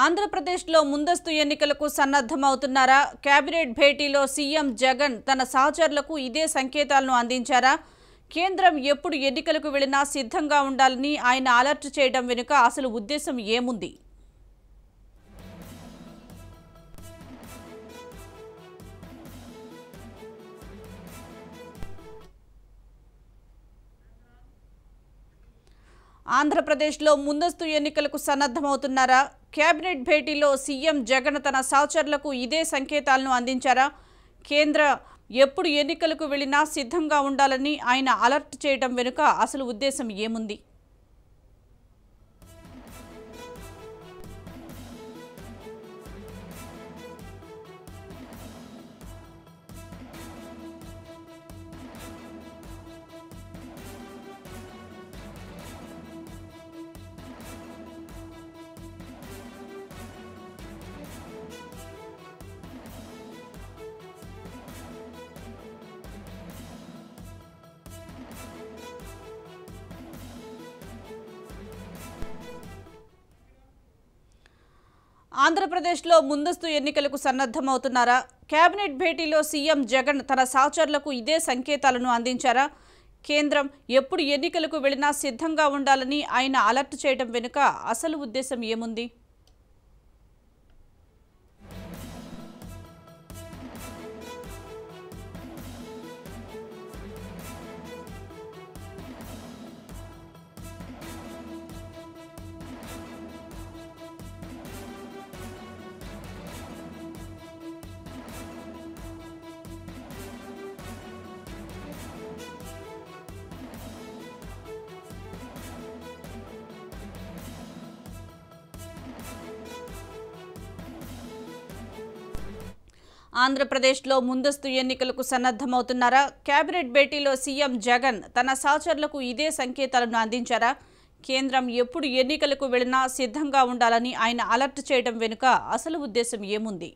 ఆంధ్రప్రదేశ్లో ముందస్తు ఎన్నికలకు సన్నద్ధమవుతున్నారా? కేబినెట్ భేటీలో సీఎం జగన్ తన సహచరులకు ఇదే సంకేతాలను అందించారా? కేంద్రం ఎప్పుడు ఎన్నికలకు వెళ్లినా సిద్ధంగా ఉండాలని ఆయన అలర్ట్ చేయడం వెనుక అసలు ఉద్దేశం ఏముంది? ఆంధ్రప్రదేశ్లో ముందస్తు ఎన్నికలకు సన్నద్ధమవుతున్నారా? కేబినెట్ భేటీలో సీఎం జగన్ తన సహచరులకు ఇదే సంకేతాలను అందించారా? కేంద్ర ఎప్పుడు ఎన్నికలకు వెళ్లినా సిద్ధంగా ఉండాలని ఆయన అలర్ట్ చేయడం వెనుక అసలు ఉద్దేశం ఏముంది? ఆంధ్రప్రదేశ్లో ముందస్తు ఎన్నికలకు సన్నద్ధమవుతున్నారా? కేబినెట్ భేటీలో సీఎం జగన్ తన సహచరులకు ఇదే సంకేతాలను అందించారా? కేంద్రం ఎప్పుడు ఎన్నికలకు వెళ్లినా సిద్ధంగా ఉండాలని ఆయన అలర్ట్ చేయడం వెనుక అసలు ఉద్దేశం ఏముంది? ఆంధ్రప్రదేశ్లో ముందస్తు ఎన్నికలకు సన్నద్ధమవుతున్నారా? కేబినెట్ భేటీలో సీఎం జగన్ తన సహచరులకు ఇదే సంకేతాలను అందించారా? కేంద్రం ఎప్పుడు ఎన్నికలకు వెళ్లినా సిద్ధంగా ఉండాలని ఆయన అలర్ట్ చేయడం వెనుక అసలు ఉద్దేశం ఏముంది?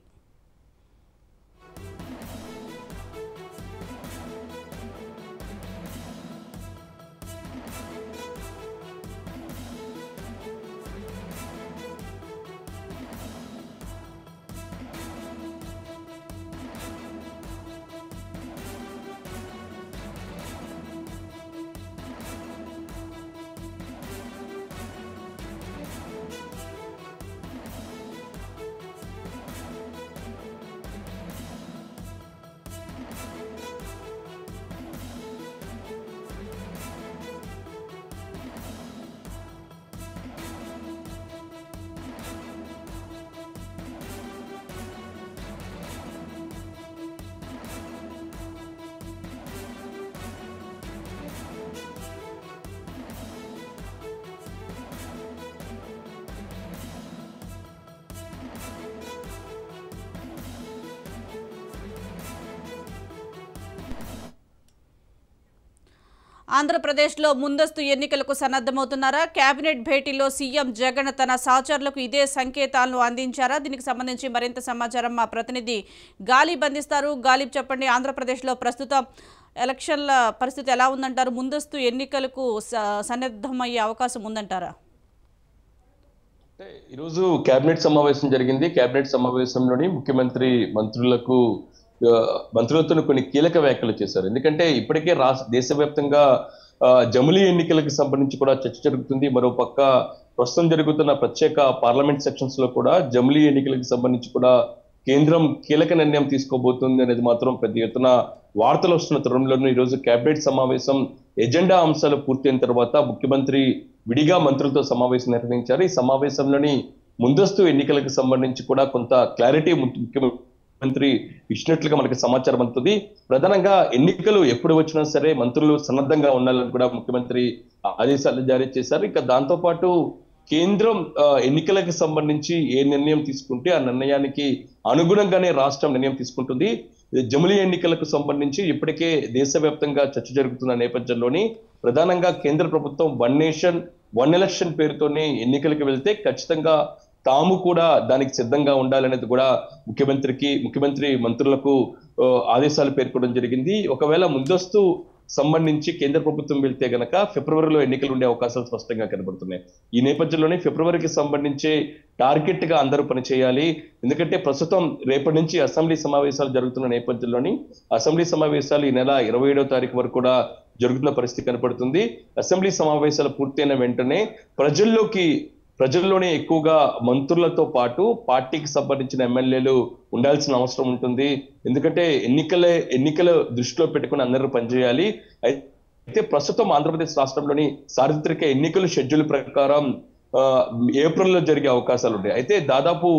ఆంధ్రప్రదేశ్లో ముందస్తు ఎన్నికలకు సన్నద్ధమవుతున్నారా? కేబినెట్ భేటీలో సీఎం జగన్ తన సహచరులకు ఇదే సంకేతాలను అందించారా? దీనికి సంబంధించి మరింత సమాచారం మా ప్రతినిధి గాలిబ్ అందిస్తారు. గాలిబ్, చెప్పండి, ఆంధ్రప్రదేశ్లో ప్రస్తుతం ఎలక్షన్ల పరిస్థితి ఎలా ఉందంటారు? ముందస్తు ఎన్నికలకు సన్నద్ధమయ్యే అవకాశం ఉందంటారా? ఈరోజు కేబినెట్ సమావేశం జరిగింది. కేబినెట్ సమావేశంలోని ముఖ్యమంత్రి మంత్రులతో కొన్ని కీలక వ్యాఖ్యలు చేశారు. ఎందుకంటే ఇప్పటికే దేశవ్యాప్తంగా జమిలీ ఎన్నికలకు సంబంధించి కూడా చర్చ జరుగుతుంది. మరోపక్క ప్రస్తుతం జరుగుతున్న ప్రత్యేక పార్లమెంట్ సెక్షన్స్ లో కూడా జమిలీ ఎన్నికలకు సంబంధించి కూడా కేంద్రం కీలక నిర్ణయం తీసుకోబోతుంది అనేది మాత్రం పెద్ద ఎత్తున వార్తలు వస్తున్న తరుణంలోనూ ఈరోజు కేబినెట్ సమావేశం ఎజెండా అంశాలు పూర్తయిన తర్వాత ముఖ్యమంత్రి విడిగా మంత్రులతో సమావేశం నిర్వహించారు. ఈ సమావేశంలోని ముందస్తు ఎన్నికలకు సంబంధించి కూడా కొంత క్లారిటీ ముఖ్యమంత్రి ఇచ్చినట్లుగా మనకి సమాచారం అందుతుంది. ప్రధానంగా ఎన్నికలు ఎప్పుడు వచ్చినా సరే మంత్రులు సన్నద్ధంగా ఉండాలని కూడా ముఖ్యమంత్రి ఆదేశాలు జారీ చేశారు. ఇక దాంతో పాటు కేంద్రం ఎన్నికలకు సంబంధించి ఏ నిర్ణయం తీసుకుంటే ఆ నిర్ణయానికి అనుగుణంగానే రాష్ట్రం నిర్ణయం తీసుకుంటుంది. జమిలీ ఎన్నికలకు సంబంధించి ఇప్పటికే దేశవ్యాప్తంగా చర్చ జరుగుతున్న నేపథ్యంలోని ప్రధానంగా కేంద్ర ప్రభుత్వం వన్ నేషన్ వన్ ఎలక్షన్ పేరుతోనే ఎన్నికలకు వెళ్తే ఖచ్చితంగా తాము కూడా దానికి సిద్ధంగా ఉండాలనేది కూడా ముఖ్యమంత్రి మంత్రులకు ఆదేశాలు పేర్కొనడం జరిగింది. ఒకవేళ ముందస్తు సంబంధించి కేంద్ర ప్రభుత్వం వెళ్తే గనక ఫిబ్రవరిలో ఎన్నికలు ఉండే అవకాశాలు స్పష్టంగా కనబడుతున్నాయి. ఈ నేపథ్యంలోనే ఫిబ్రవరికి సంబంధించి టార్గెట్ గా అందరూ పనిచేయాలి. ఎందుకంటే ప్రస్తుతం రేపటి నుంచి అసెంబ్లీ సమావేశాలు జరుగుతున్న నేపథ్యంలోని అసెంబ్లీ సమావేశాలు ఈ నెల 27వ తారీఖు వరకు కూడా జరుగుతున్న పరిస్థితి కనపడుతుంది. అసెంబ్లీ సమావేశాలు పూర్తయిన వెంటనే ప్రజల్లోనే ఎక్కువగా మంత్రులతో పాటు పార్టీకి సంబంధించిన ఎమ్మెల్యేలు ఉండాల్సిన అవసరం ఉంటుంది. ఎందుకంటే ఎన్నికల దృష్టిలో పెట్టుకుని అందరూ పనిచేయాలి. అయితే ప్రస్తుతం ఆంధ్రప్రదేశ్ రాష్ట్రంలోని సార్వత్రిక ఎన్నికల షెడ్యూల్ ప్రకారం ఏప్రిల్లో జరిగే అవకాశాలు ఉన్నాయి. అయితే దాదాపు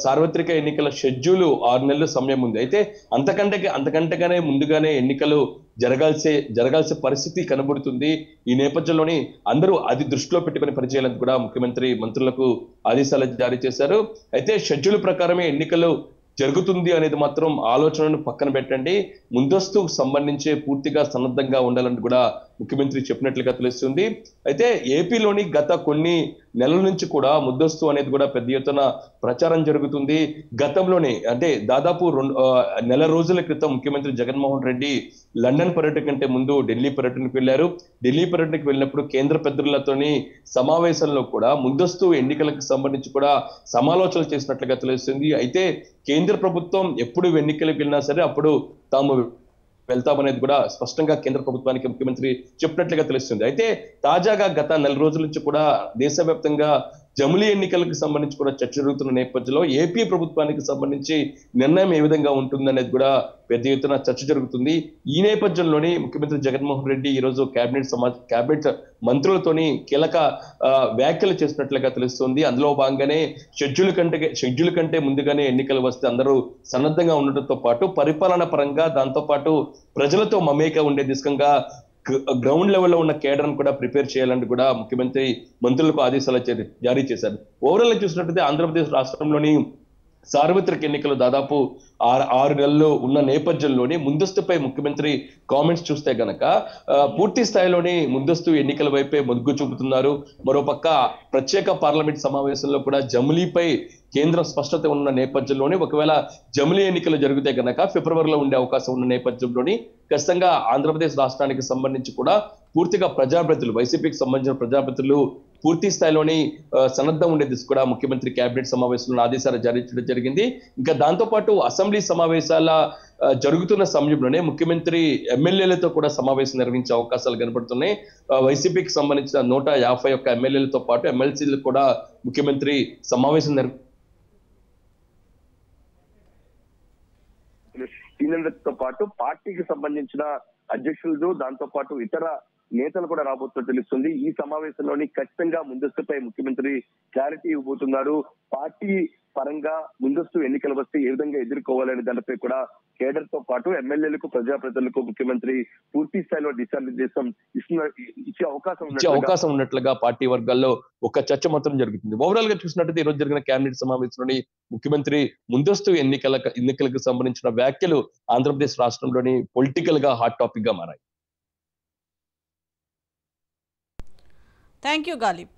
సార్వత్రిక ఎన్నికల షెడ్యూల్ 6 నెలల సమయం ఉంది. అయితే అంతకంటేగానే ముందుగానే ఎన్నికలు జరగాల్సిన పరిస్థితి కనబడుతుంది. ఈ నేపథ్యంలోని అందరూ అది దృష్టిలో పెట్టుకుని పనిచేయాలని కూడా ముఖ్యమంత్రి మంత్రులకు ఆదేశాలు జారీ చేశారు. అయితే షెడ్యూల్ ప్రకారమే ఎన్నికలు జరుగుతుంది అనేది మాత్రం ఆలోచనను పక్కన పెట్టండి. ముందస్తు సంబంధించి పూర్తిగా సన్నద్ధంగా ఉండాలని కూడా ముఖ్యమంత్రి చెప్పినట్లుగా తెలుస్తుంది. అయితే ఏపీలోని గత కొన్ని నెలల నుంచి కూడా ముందస్తు అనేది కూడా పెద్ద ఎత్తున ప్రచారం జరుగుతుంది. గతంలోనే అంటే దాదాపు నెల రోజుల క్రితం ముఖ్యమంత్రి జగన్మోహన్ రెడ్డి లండన్ పర్యటన కంటే ముందు ఢిల్లీ పర్యటనకు వెళ్ళారు. ఢిల్లీ పర్యటనకు వెళ్ళినప్పుడు కేంద్ర పెద్దలతోని సమావేశంలో కూడా ముందస్తు ఎన్నికలకు సంబంధించి కూడా సమాలోచనలు చేసినట్లుగా తెలుస్తుంది. అయితే కేంద్ర ప్రభుత్వం ఎప్పుడు ఎన్నికలకు వెళ్ళినా సరే అప్పుడు తాము వెళ్తామనేది కూడా స్పష్టంగా కేంద్ర ప్రభుత్వానికి ముఖ్యమంత్రి చెప్పినట్లుగా తెలుస్తుంది. అయితే తాజాగా గత నెల రోజుల నుంచి కూడా దేశవ్యాప్తంగా జమిలీ ఎన్నికలకు సంబంధించి కూడా చర్చ జరుగుతున్న నేపథ్యంలో ఏపీ ప్రభుత్వానికి సంబంధించి నిర్ణయం ఏ విధంగా ఉంటుందనేది కూడా పెద్ద ఎత్తున చర్చ జరుగుతుంది. ఈ నేపథ్యంలోనే ముఖ్యమంత్రి జగన్మోహన్ రెడ్డి ఈ రోజు కేబినెట్ మంత్రులతోని కీలక వ్యాఖ్యలు చేసినట్లుగా తెలుస్తుంది. అందులో భాగంగానే షెడ్యూల్ కంటే ముందుగానే ఎన్నికలు వస్తే అందరూ సన్నద్ధంగా ఉండటంతో పాటు పరిపాలన పరంగా దాంతో పాటు ప్రజలతో మమేక ఉండే దిశగా గ్రౌండ్ లెవెల్లో ఉన్న కేడర్ను కూడా ప్రిపేర్ చేయాలని కూడా ముఖ్యమంత్రి మంత్రులకు ఆదేశాలు జారీ చేశారు. ఓవరాల్ గా చూసినట్లయితే ఆంధ్రప్రదేశ్ రాష్ట్రంలోని సార్వత్రిక ఎన్నికలు దాదాపు 6 నెలలు ఉన్న నేపథ్యంలోని ముందస్తుపై ముఖ్యమంత్రి కామెంట్స్ చూస్తే గనక పూర్తి స్థాయిలోని ముందస్తు ఎన్నికల వైపే మొగ్గు చూపుతున్నారు. మరోపక్క ప్రత్యేక పార్లమెంట్ సమావేశంలో కూడా జమిలీపై కేంద్రం స్పష్టత ఉన్న నేపథ్యంలోని ఒకవేళ జమిలీ ఎన్నికలు జరిగితే గనక ఫిబ్రవరిలో ఉండే అవకాశం ఉన్న నేపథ్యంలోని ఖచ్చితంగా ఆంధ్రప్రదేశ్ రాష్ట్రానికి సంబంధించి కూడా పూర్తిగా ప్రజాప్రతినిధులు వైసీపీకి సంబంధించిన ప్రజాప్రతినిధులు పూర్తి స్థాయిలోని సన్నద్ధం ఉండేది కూడా ముఖ్యమంత్రి కేబినెట్ సమావేశంలో ఆదేశాలు జారీ చేయడం జరిగింది. ఇంకా దాంతో పాటు అసెంబ్లీ సమావేశాల జరుగుతున్న సమయంలోనే ముఖ్యమంత్రి ఎమ్మెల్యేలతో కూడా సమావేశం నిర్వహించే అవకాశాలు కనబడుతున్నాయి. వైసీపీకి సంబంధించిన 151 ఎమ్మెల్యేలతో పాటు ఎమ్మెల్సీలు కూడా ముఖ్యమంత్రి సమావేశం తో పాటు పార్టీకి సంబంధించిన అధ్యక్షులు దాంతో పాటు ఇతర నేతలు కూడా రాబోతున్నట్టు తెలుస్తుంది. ఈ సమావేశంలోని ఖచ్చితంగా ముందస్తుపై ముఖ్యమంత్రి క్లారిటీ ఇవ్వబోతున్నారు. పార్టీ పరంగా ముందస్తు ఎన్నికలు వస్తే ఏ విధంగా ఎదుర్కోవాలనే దానిపై కూడా కేడర్ తో పాటు ఎమ్మెల్యేలకు ప్రజాప్రతినిధులకు ముఖ్యమంత్రి పూర్తి స్థాయిలో దిశానిర్దేశం ఇచ్చే అవకాశం ఉన్నట్లుగా పార్టీ వర్గాల్లో ఒక చర్చ మాత్రం జరుగుతుంది. ఓవరాల్ గా చూసినట్టయితే ఈ రోజు జరిగిన కేబినెట్ సమావేశంలోని ముఖ్యమంత్రి ముందస్తు ఎన్నికలకు సంబంధించిన వ్యాఖ్యలు ఆంధ్రప్రదేశ్ రాష్ట్రంలోని పొలిటికల్ గా హాట్ టాపిక్ గా మారాయి. Thank you Ghalib.